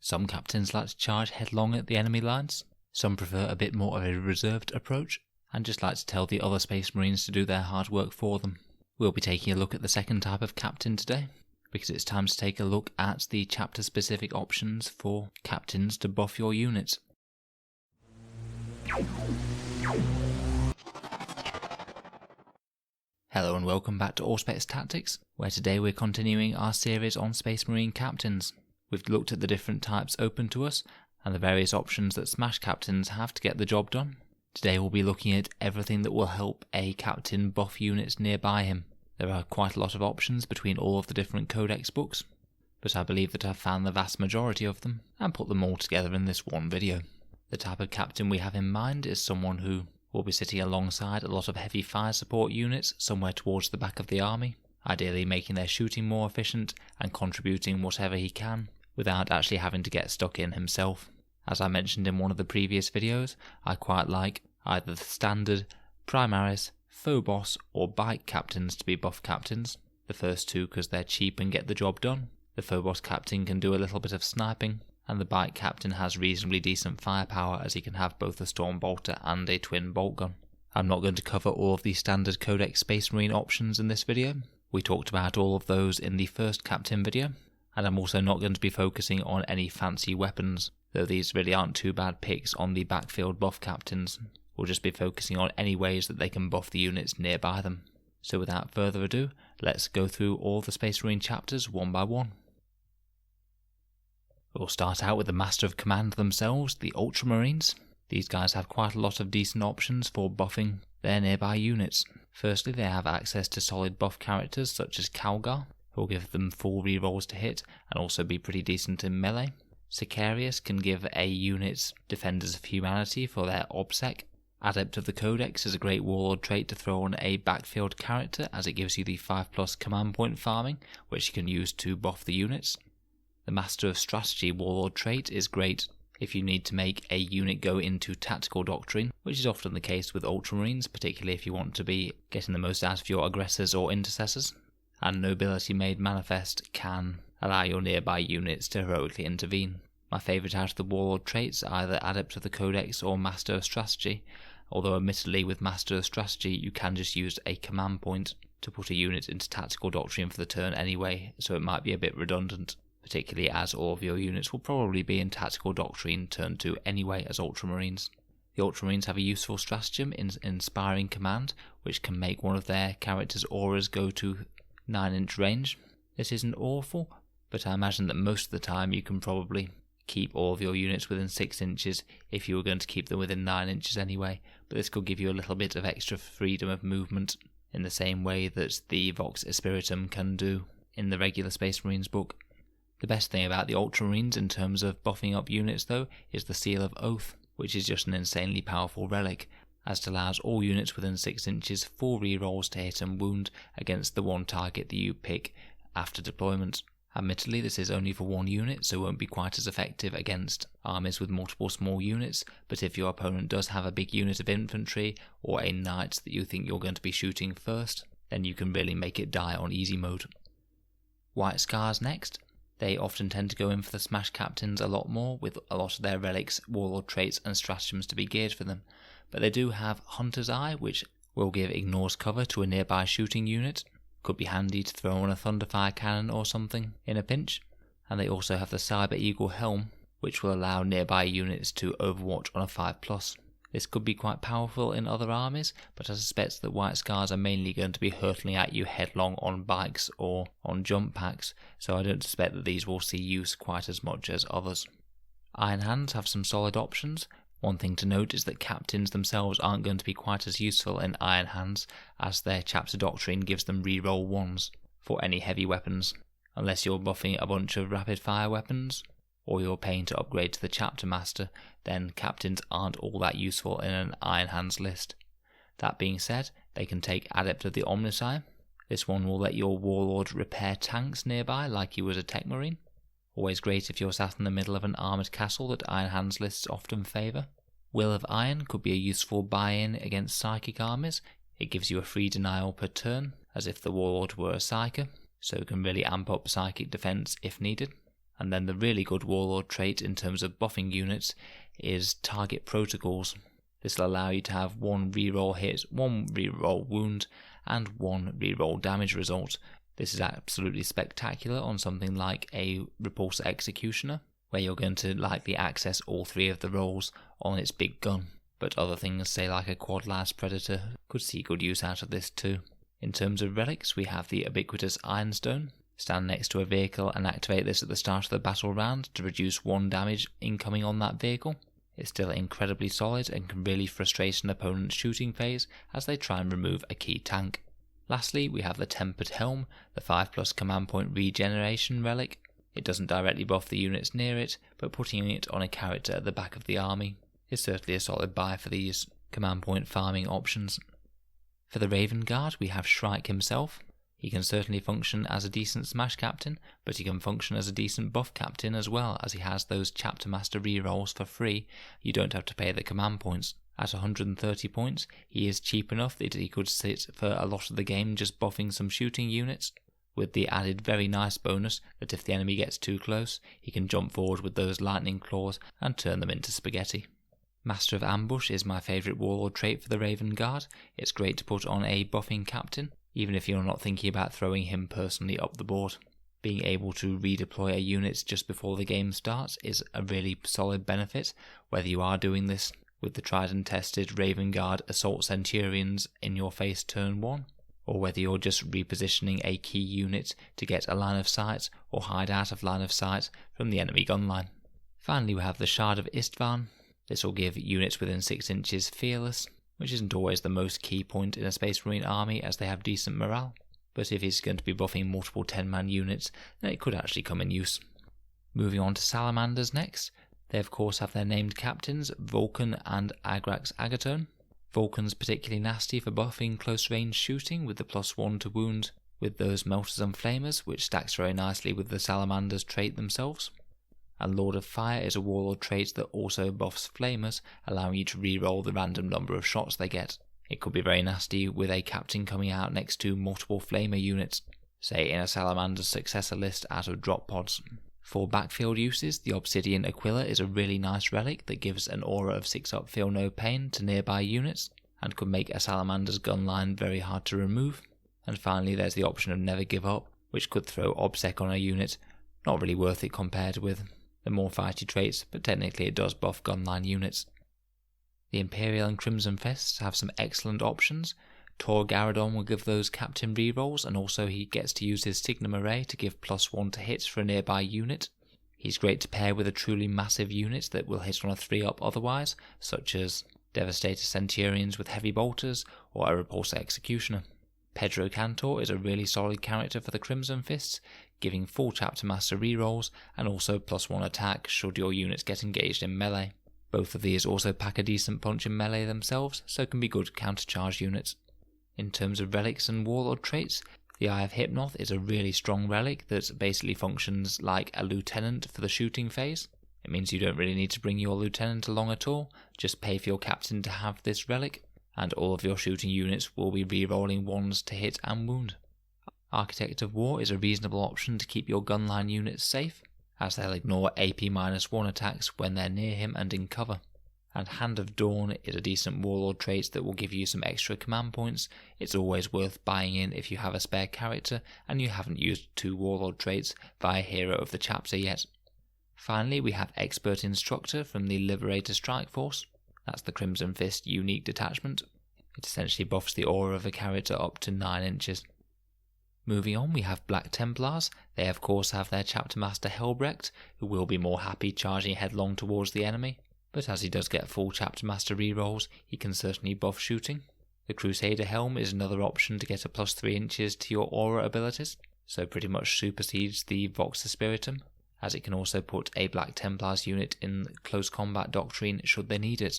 Some captains like to charge headlong at the enemy lines, some prefer a bit more of a reserved approach, and just like to tell the other Space Marines to do their hard work for them. We'll be taking a look at the second type of captain today, because it's time to take a look at the chapter specific options for captains to buff your units. Hello and welcome back to Auspex Tactics, where today we're continuing our series on Space Marine captains. We've looked at the different types open to us, and the various options that Smash captains have to get the job done. Today we'll be looking at everything that will help a captain buff units nearby him. There are quite a lot of options between all of the different codex books, but I believe that I've found the vast majority of them and put them all together in this one video. The type of captain we have in mind is someone who will be sitting alongside a lot of heavy fire support units somewhere towards the back of the army, ideally making their shooting more efficient and contributing whatever he can without actually having to get stuck in himself. As I mentioned in one of the previous videos, I quite like either the standard, Primaris, Phobos or Bike captains to be buff captains. The first two because they're cheap and get the job done. The Phobos captain can do a little bit of sniping, and the Bike captain has reasonably decent firepower as he can have both a Storm Bolter and a Twin Bolt Gun. I'm not going to cover all of the standard Codex Space Marine options in this video. We talked about all of those in the first captain video, and I'm also not going to be focusing on any fancy weapons, though these really aren't too bad picks on the backfield buff captains. We'll just be focusing on any ways that they can buff the units nearby them. So without further ado, let's go through all the Space Marine chapters one by one. We'll start out with the Master of Command themselves, the Ultramarines. These guys have quite a lot of decent options for buffing their nearby units. Firstly, they have access to solid buff characters such as Calgar, who will give them full rerolls to hit and also be pretty decent in melee. Sicarius can give a unit's Defenders of Humanity for their OBSEC. Adept of the Codex is a great warlord trait to throw on a backfield character, as it gives you the 5+ command point farming, which you can use to buff the units. The Master of Strategy warlord trait is great if you need to make a unit go into tactical doctrine, which is often the case with Ultramarines, particularly if you want to be getting the most out of your aggressors or intercessors. And Nobility Made Manifest can allow your nearby units to heroically intervene. My favourite out of the warlord traits are either Adept of the Codex or Master of Strategy, although admittedly with Master of Strategy you can just use a command point to put a unit into tactical doctrine for the turn anyway, so it might be a bit redundant, particularly as all of your units will probably be in tactical doctrine turn 2 anyway as Ultramarines. The Ultramarines have a useful stratagem in Inspiring Command, which can make one of their characters' auras go to 9-inch range. This isn't awful, but I imagine that most of the time you can probably keep all of your units within 6 inches if you were going to keep them within 9 inches anyway, but this could give you a little bit of extra freedom of movement in the same way that the Vox Espiritum can do in the regular Space Marines book. The best thing about the Ultramarines in terms of buffing up units though is the Seal of Oath, which is just an insanely powerful relic, as it allows all units within 6 inches full rerolls to hit and wound against the one target that you pick after deployment. Admittedly, this is only for one unit, so won't be quite as effective against armies with multiple small units, but if your opponent does have a big unit of infantry or a knight that you think you're going to be shooting first, then you can really make it die on easy mode. White Scars next. They often tend to go in for the Smash captains a lot more, with a lot of their relics, warlord traits and stratagems to be geared for them, but they do have Hunter's Eye, which will give ignores cover to a nearby shooting unit. Could be handy to throw on a Thunderfire cannon or something in a pinch. And they also have the Cyber Eagle Helm, which will allow nearby units to overwatch on a 5+. This could be quite powerful in other armies, but I suspect that White Scars are mainly going to be hurtling at you headlong on bikes or on jump packs, so I don't suspect that these will see use quite as much as others. Iron Hands have some solid options. One thing to note is that captains themselves aren't going to be quite as useful in Iron Hands, as their chapter doctrine gives them reroll 1s for any heavy weapons, unless you're buffing a bunch of rapid fire weapons, or you're paying to upgrade to the chapter master, then captains aren't all that useful in an Iron Hands list. That being said, they can take Adept of the Omnissiah. This one will let your warlord repair tanks nearby like he was a tech marine. Always great if you're sat in the middle of an armoured castle that Iron Hands lists often favour. Will of Iron could be a useful buy-in against psychic armies. It gives you a free denial per turn, as if the warlord were a psyker, so it can really amp up psychic defence if needed. And then the really good Warlord trait in terms of buffing units is Target Protocols. This will allow you to have 1 reroll hit, 1 reroll wound, and 1 reroll damage result. This is absolutely spectacular on something like a Repulsor Executioner, where you're going to likely access all 3 of the rolls on its big gun. But other things, say like a Quad Las Predator, could see good use out of this too. In terms of relics, we have the ubiquitous Ironstone. Stand next to a vehicle and activate this at the start of the battle round to reduce 1 damage incoming on that vehicle. It's still incredibly solid and can really frustrate an opponent's shooting phase as they try and remove a key tank. Lastly, we have the Tempered Helm, the 5+ command point regeneration relic. It doesn't directly buff the units near it, but putting it on a character at the back of the army is certainly a solid buy for these command point farming options. For the Raven Guard, we have Shrike himself. He can certainly function as a decent smash captain, but he can function as a decent buff captain as well, as he has those chapter master rerolls for free. You don't have to pay the command points. At 130 points, he is cheap enough that he could sit for a lot of the game just buffing some shooting units, with the added very nice bonus that if the enemy gets too close, he can jump forward with those lightning claws and turn them into spaghetti. Master of Ambush is my favourite Warlord trait for the Raven Guard. It's great to put on a buffing captain, even if you're not thinking about throwing him personally up the board. Being able to redeploy a unit just before the game starts is a really solid benefit, whether you are doing this with the tried and tested Raven Guard Assault Centurions in your face turn 1, or whether you're just repositioning a key unit to get a line of sight or hide out of line of sight from the enemy gun line. Finally, we have the Shard of Istvan. This will give units within 6 inches Fearless, which isn't always the most key point in a Space Marine army as they have decent morale, but if he's going to be buffing multiple 10-man units, then it could actually come in use. Moving on to Salamanders next, they of course have their named captains, Vulcan and Agrax Agatone. Vulcan's particularly nasty for buffing close range shooting with the +1 to wound with those Melters and Flamers, which stacks very nicely with the Salamanders trait themselves. And Lord of Fire is a Warlord trait that also buffs Flamers, allowing you to reroll the random number of shots they get. It could be very nasty with a captain coming out next to multiple Flamer units, say in a Salamander's successor list out of drop pods. For backfield uses, the Obsidian Aquila is a really nice relic that gives an aura of 6-up Feel No Pain to nearby units, and could make a Salamander's gun line very hard to remove. And finally there's the option of Never Give Up, which could throw Obsec on a unit. Not really worth it compared with the more fighty traits, but technically it does buff gunline units. The Imperial and Crimson Fists have some excellent options. Tor Garadon will give those captain rerolls, and also he gets to use his Signum Array to give +1 to hits for a nearby unit. He's great to pair with a truly massive unit that will hit on a 3-up otherwise, such as Devastator Centurions with heavy bolters or a Repulsor Executioner. Pedro Cantor is a really solid character for the Crimson Fists, giving full Chapter Master rerolls and also +1 attack should your units get engaged in melee. Both of these also pack a decent punch in melee themselves, so can be good countercharge units. In terms of relics and warlord traits, the Eye of Hypnoth is a really strong relic that basically functions like a lieutenant for the shooting phase. It means you don't really need to bring your lieutenant along at all, just pay for your captain to have this relic, and all of your shooting units will be re-rolling 1s to hit and wound. Architect of War is a reasonable option to keep your gunline units safe, as they'll ignore AP-1 attacks when they're near him and in cover. And Hand of Dawn is a decent warlord trait that will give you some extra command points. It's always worth buying in if you have a spare character and you haven't used 2 warlord traits via Hero of the Chapter yet. Finally, we have Expert Instructor from the Liberator Strike Force. That's the Crimson Fist unique detachment. It essentially buffs the aura of a character up to 9 inches. Moving on, we have Black Templars. They of course have their Chapter Master Helbrecht, who will be more happy charging headlong towards the enemy, but as he does get full Chapter Master rerolls, he can certainly buff shooting. The Crusader Helm is another option to get a +3 inches to your aura abilities, so pretty much supersedes the Vox Spiritum, as it can also put a Black Templars unit in close combat doctrine should they need it.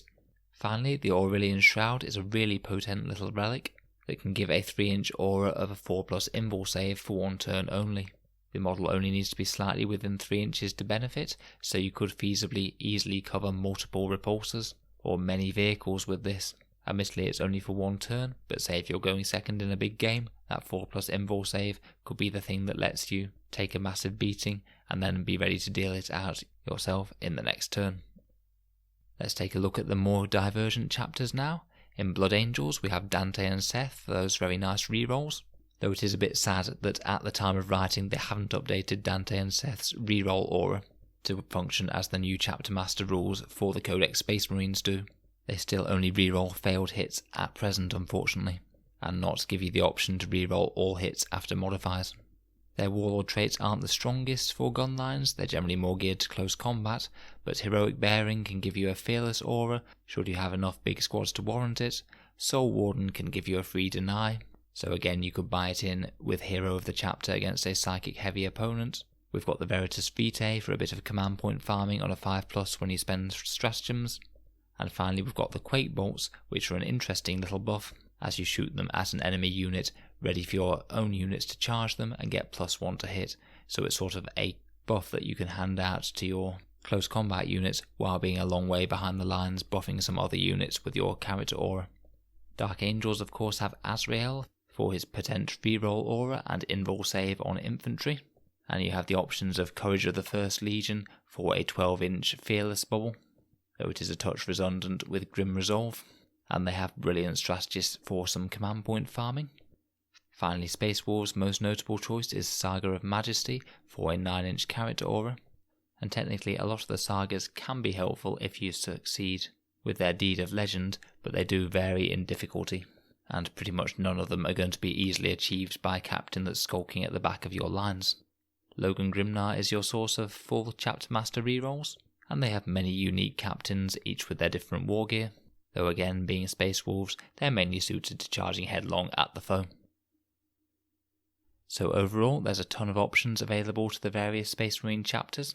Finally, the Aurelian Shroud is a really potent little relic that can give a 3-inch aura of a 4+ invul save for 1 turn only. The model only needs to be slightly within 3 inches to benefit, so you could feasibly easily cover multiple repulsors or many vehicles with this. Admittedly it's only for 1 turn, but say if you're going second in a big game, that 4+ invul save could be the thing that lets you take a massive beating and then be ready to deal it out yourself in the next turn. Let's take a look at the more divergent chapters now. In Blood Angels we have Dante and Seth for those very nice rerolls, though it is a bit sad that at the time of writing they haven't updated Dante and Seth's reroll aura to function as the new chapter master rules for the Codex Space Marines do. They still only reroll failed hits at present, unfortunately, and not give you the option to reroll all hits after modifiers. Their warlord traits aren't the strongest for gun lines, they're generally more geared to close combat, but Heroic Bearing can give you a fearless aura should you have enough big squads to warrant it. Soul Warden can give you a free deny, so again you could buy it in with Hero of the Chapter against a psychic heavy opponent. We've got the Veritas Vitae for a bit of command point farming on a 5+ when you spend stratagems. And finally we've got the Quake Bolts, which are an interesting little buff as you shoot them at an enemy unit, ready for your own units to charge them and get +1 to hit. So it's sort of a buff that you can hand out to your close combat units while being a long way behind the lines, buffing some other units with your character aura. Dark Angels of course have Azrael for his Potent reroll aura and invul save on infantry, and you have the options of Courage of the First Legion for a 12-inch fearless bubble, though it is a touch redundant with Grim Resolve, and they have Brilliant Strategist for some command point farming. Finally, Space Wolves' most notable choice is Saga of Majesty for a 9-inch character aura, and technically a lot of the sagas can be helpful if you succeed with their Deed of Legend, but they do vary in difficulty, and pretty much none of them are going to be easily achieved by a captain that's skulking at the back of your lines. Logan Grimnar is your source of full chapter master rerolls, and they have many unique captains, each with their different war gear, though again, being Space Wolves, they're mainly suited to charging headlong at the foe. So overall, there's a ton of options available to the various Space Marine chapters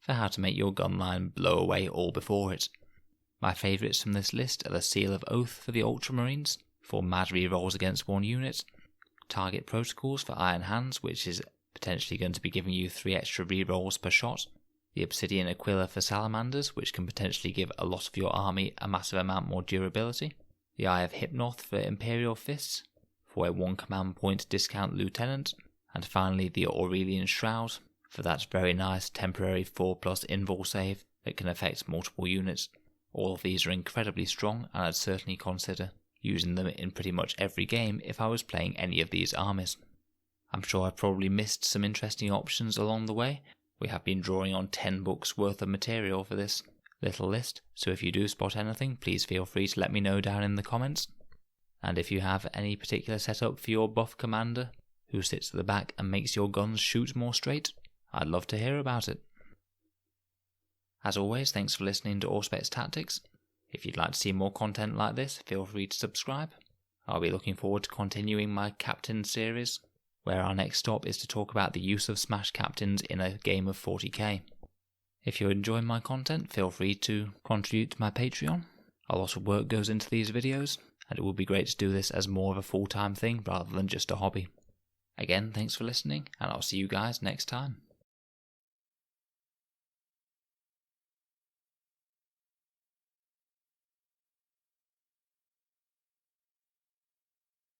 for how to make your gun line blow away all before it. My favourites from this list are the Seal of Oath for the Ultramarines, for mad rerolls against one unit, Target Protocols for Iron Hands, which is potentially going to be giving you 3 extra rerolls per shot, the Obsidian Aquila for Salamanders, which can potentially give a lot of your army a massive amount more durability, the Eye of Hypnoth for Imperial Fists, for a 1 command point discount lieutenant, and finally the Aurelian Shroud for that very nice temporary 4+ invul save that can affect multiple units. All of these are incredibly strong, and I'd certainly consider using them in pretty much every game if I was playing any of these armies. I'm sure I've probably missed some interesting options along the way. We have been drawing on 10 books worth of material for this little list, so if you do spot anything, please feel free to let me know down in the comments. And if you have any particular setup for your buff commander who sits at the back and makes your guns shoot more straight, I'd love to hear about it. As always, thanks for listening to Auspex Tactics. If you'd like to see more content like this, feel free to subscribe. I'll be looking forward to continuing my Captain series, where our next stop is to talk about the use of Smash Captains in a game of 40k. If you're enjoying my content, feel free to contribute to my Patreon. A lot of work goes into these videos, and it would be great to do this as more of a full-time thing rather than just a hobby. Again, thanks for listening, and I'll see you guys next time.